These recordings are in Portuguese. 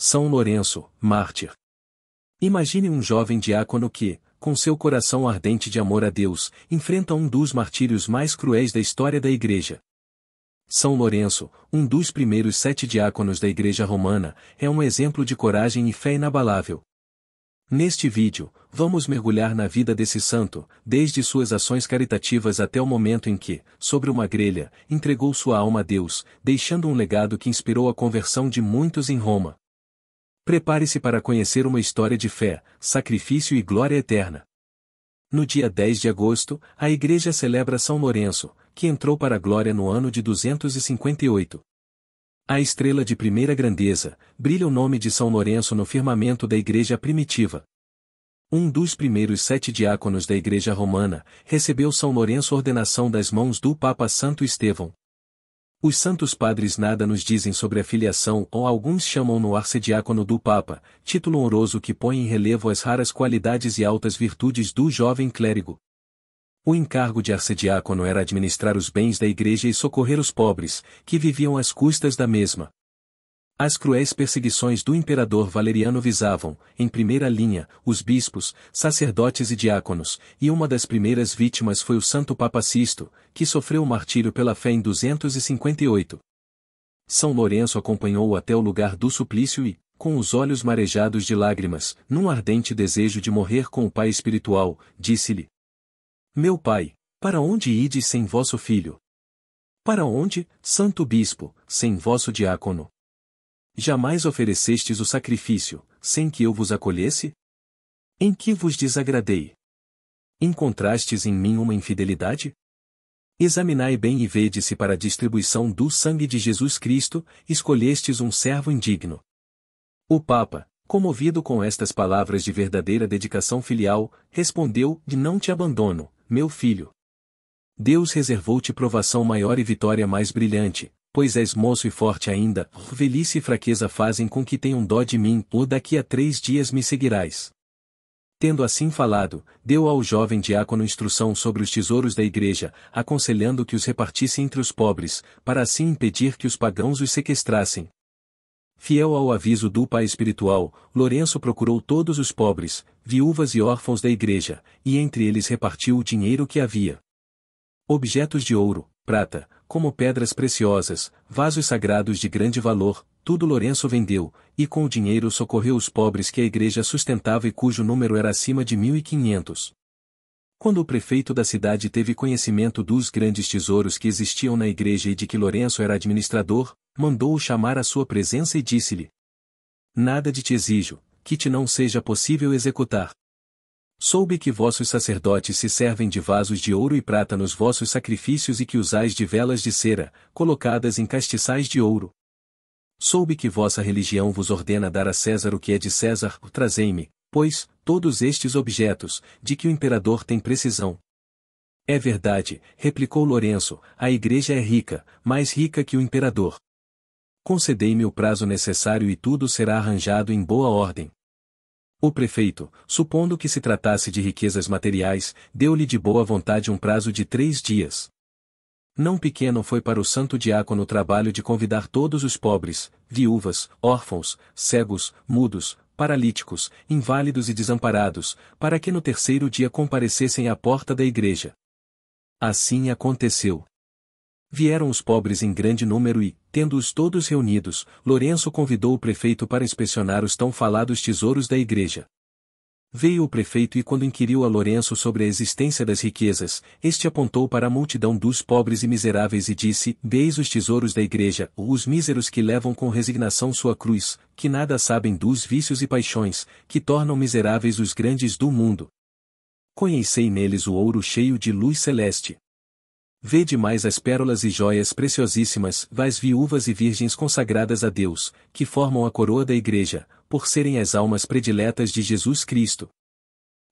São Lourenço, mártir. Imagine um jovem diácono que, com seu coração ardente de amor a Deus, enfrenta um dos martírios mais cruéis da história da Igreja. São Lourenço, um dos primeiros 7 diáconos da Igreja Romana, é um exemplo de coragem e fé inabalável. Neste vídeo, vamos mergulhar na vida desse santo, desde suas ações caritativas até o momento em que, sobre uma grelha, entregou sua alma a Deus, deixando um legado que inspirou a conversão de muitos em Roma. Prepare-se para conhecer uma história de fé, sacrifício e glória eterna. No dia 10 de agosto, a Igreja celebra São Lourenço, que entrou para a glória no ano de 258. A estrela de primeira grandeza, brilha o nome de São Lourenço no firmamento da Igreja primitiva. Um dos primeiros 7 diáconos da Igreja Romana, recebeu São Lourenço ordenação das mãos do Papa Santo Estevão. Os santos padres nada nos dizem sobre a filiação ou alguns chamam-no arcediácono do Papa, título honroso que põe em relevo as raras qualidades e altas virtudes do jovem clérigo. O encargo de arcediácono era administrar os bens da Igreja e socorrer os pobres, que viviam às custas da mesma. As cruéis perseguições do imperador Valeriano visavam, em primeira linha, os bispos, sacerdotes e diáconos, e uma das primeiras vítimas foi o Santo Papa Sisto, que sofreu o martírio pela fé em 258. São Lourenço acompanhou-o até o lugar do suplício e, com os olhos marejados de lágrimas, num ardente desejo de morrer com o Pai espiritual, disse-lhe: Meu Pai, para onde ides sem vosso filho? Para onde, Santo Bispo, sem vosso diácono? Jamais oferecestes o sacrifício, sem que eu vos acolhesse? Em que vos desagradei? Encontrastes em mim uma infidelidade? Examinai bem e vede se para a distribuição do sangue de Jesus Cristo, escolhestes um servo indigno. O Papa, comovido com estas palavras de verdadeira dedicação filial, respondeu: Não te abandono, meu filho. Deus reservou-te provação maior e vitória mais brilhante, pois és moço e forte ainda, velhice e fraqueza fazem com que tenham dó de mim, ou daqui a 3 dias me seguirás. Tendo assim falado, deu ao jovem diácono instrução sobre os tesouros da Igreja, aconselhando que os repartisse entre os pobres, para assim impedir que os pagãos os sequestrassem. Fiel ao aviso do pai espiritual, Lourenço procurou todos os pobres, viúvas e órfãos da Igreja, e entre eles repartiu o dinheiro que havia. Objetos de ouro, prata, como pedras preciosas, vasos sagrados de grande valor, tudo Lourenço vendeu, e com o dinheiro socorreu os pobres que a Igreja sustentava e cujo número era acima de 1.500. Quando o prefeito da cidade teve conhecimento dos grandes tesouros que existiam na Igreja e de que Lourenço era administrador, mandou-o chamar à sua presença e disse-lhe: Nada de te exijo, que te não seja possível executar. Soube que vossos sacerdotes se servem de vasos de ouro e prata nos vossos sacrifícios e que usais de velas de cera, colocadas em castiçais de ouro. Soube que vossa religião vos ordena dar a César o que é de César, trazei-me, pois, todos estes objetos, de que o imperador tem precisão. É verdade, replicou Lourenço, a Igreja é rica, mais rica que o imperador. Concedei-me o prazo necessário e tudo será arranjado em boa ordem. O prefeito, supondo que se tratasse de riquezas materiais, deu-lhe de boa vontade um prazo de 3 dias. Não pequeno foi para o santo diácono o trabalho de convidar todos os pobres, viúvas, órfãos, cegos, mudos, paralíticos, inválidos e desamparados, para que no 3º dia comparecessem à porta da Igreja. Assim aconteceu. Vieram os pobres em grande número e, tendo-os todos reunidos, Lourenço convidou o prefeito para inspecionar os tão falados tesouros da Igreja. Veio o prefeito e quando inquiriu a Lourenço sobre a existência das riquezas, este apontou para a multidão dos pobres e miseráveis e disse: Veis os tesouros da Igreja, os míseros que levam com resignação sua cruz, que nada sabem dos vícios e paixões, que tornam miseráveis os grandes do mundo. Conhecei neles o ouro cheio de luz celeste. Vede mais as pérolas e joias preciosíssimas, vais viúvas e virgens consagradas a Deus, que formam a coroa da Igreja, por serem as almas prediletas de Jesus Cristo.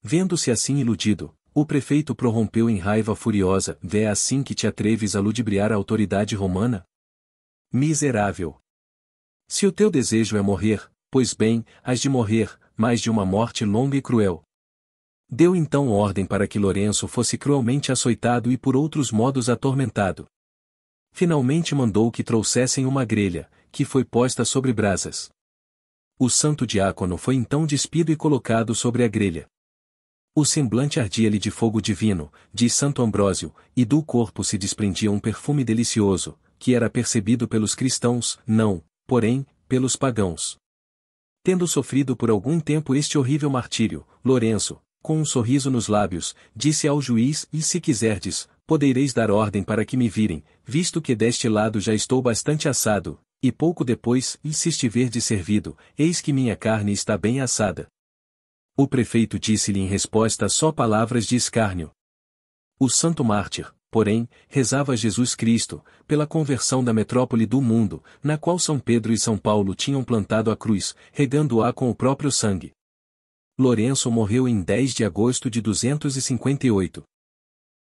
Vendo-se assim iludido, o prefeito prorrompeu em raiva furiosa: É assim que te atreves a ludibriar a autoridade romana? Miserável! Se o teu desejo é morrer, pois bem, hás de morrer, mas de uma morte longa e cruel. Deu então ordem para que Lourenço fosse cruelmente açoitado e por outros modos atormentado. Finalmente mandou que trouxessem uma grelha, que foi posta sobre brasas. O santo diácono foi então despido e colocado sobre a grelha. O semblante ardia-lhe de fogo divino, diz Santo Ambrósio, e do corpo se desprendia um perfume delicioso, que era percebido pelos cristãos, não, porém, pelos pagãos. Tendo sofrido por algum tempo este horrível martírio, Lourenço, com um sorriso nos lábios, disse ao juiz: "E se quiserdes, podereis dar ordem para que me virem, visto que deste lado já estou bastante assado, e pouco depois, e se estiverdes servido, eis que minha carne está bem assada." O prefeito disse-lhe em resposta só palavras de escárnio. O santo mártir, porém, rezava a Jesus Cristo, pela conversão da metrópole do mundo, na qual São Pedro e São Paulo tinham plantado a cruz, regando-a com o próprio sangue. Lourenço morreu em 10 de agosto de 258.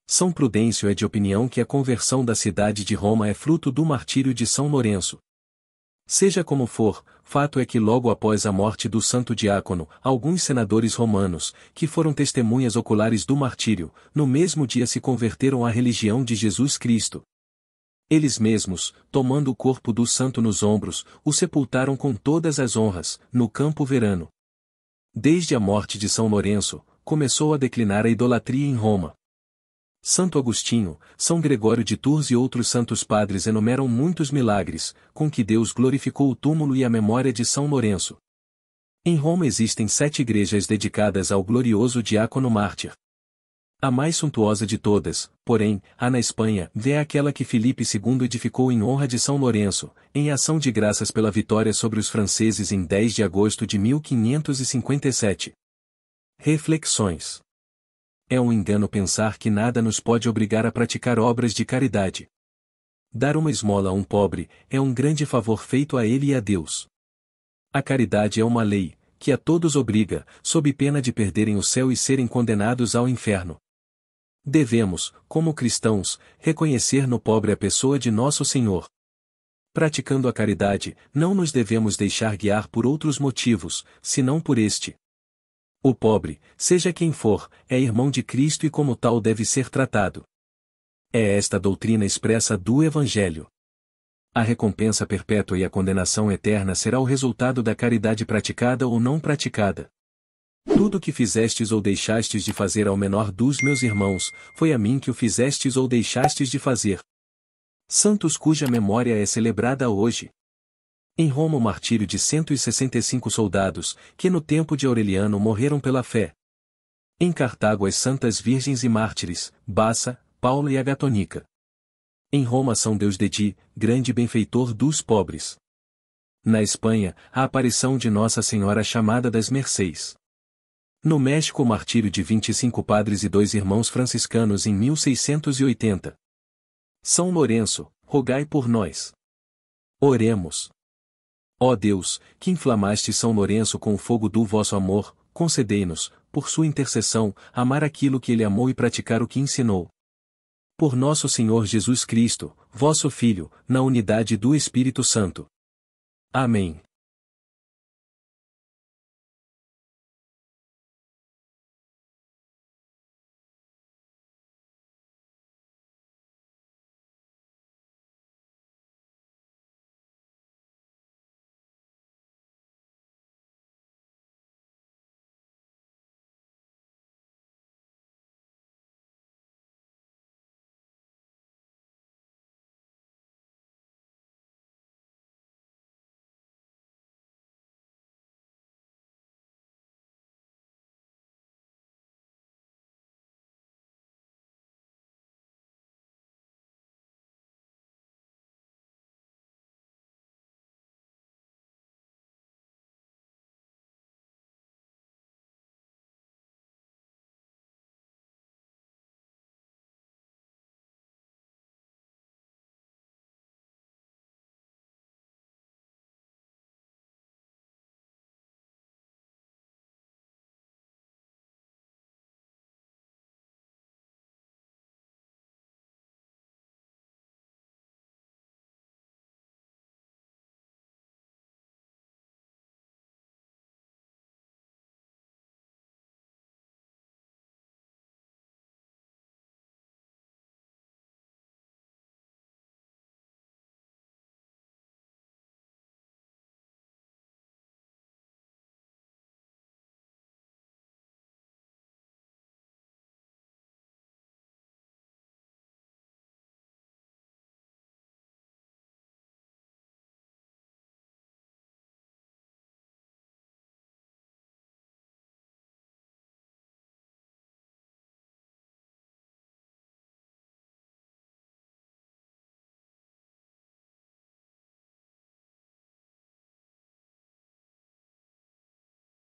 São Prudêncio é de opinião que a conversão da cidade de Roma é fruto do martírio de São Lourenço. Seja como for, fato é que logo após a morte do santo diácono, alguns senadores romanos, que foram testemunhas oculares do martírio, no mesmo dia se converteram à religião de Jesus Cristo. Eles mesmos, tomando o corpo do santo nos ombros, o sepultaram com todas as honras, no Campo Verano. Desde a morte de São Lourenço, começou a declinar a idolatria em Roma. Santo Agostinho, São Gregório de Tours e outros santos padres enumeram muitos milagres, com que Deus glorificou o túmulo e a memória de São Lourenço. Em Roma existem 7 igrejas dedicadas ao glorioso diácono mártir. A mais suntuosa de todas, porém, há na Espanha, é aquela que Filipe II edificou em honra de São Lourenço, em ação de graças pela vitória sobre os franceses em 10 de agosto de 1557. Reflexões. É um engano pensar que nada nos pode obrigar a praticar obras de caridade. Dar uma esmola a um pobre é um grande favor feito a ele e a Deus. A caridade é uma lei, que a todos obriga, sob pena de perderem o céu e serem condenados ao inferno. Devemos, como cristãos, reconhecer no pobre a pessoa de nosso Senhor. Praticando a caridade, não nos devemos deixar guiar por outros motivos, senão por este. O pobre, seja quem for, é irmão de Cristo e como tal deve ser tratado. É esta a doutrina expressa do Evangelho. A recompensa perpétua e a condenação eterna será o resultado da caridade praticada ou não praticada. Tudo o que fizestes ou deixastes de fazer ao menor dos meus irmãos, foi a mim que o fizestes ou deixastes de fazer. Santos cuja memória é celebrada hoje. Em Roma o martírio de 165 soldados, que no tempo de Aureliano morreram pela fé. Em Cartago as santas virgens e mártires, Bassa, Paula e Agatonica. Em Roma São Deusdedit, grande benfeitor dos pobres. Na Espanha, a aparição de Nossa Senhora chamada das Mercês. No México o martírio de 25 padres e 2 irmãos franciscanos em 1680. São Lourenço, rogai por nós. Oremos. Ó Deus, que inflamaste São Lourenço com o fogo do vosso amor, concedei-nos, por sua intercessão, amar aquilo que ele amou e praticar o que ensinou. Por nosso Senhor Jesus Cristo, vosso Filho, na unidade do Espírito Santo. Amém.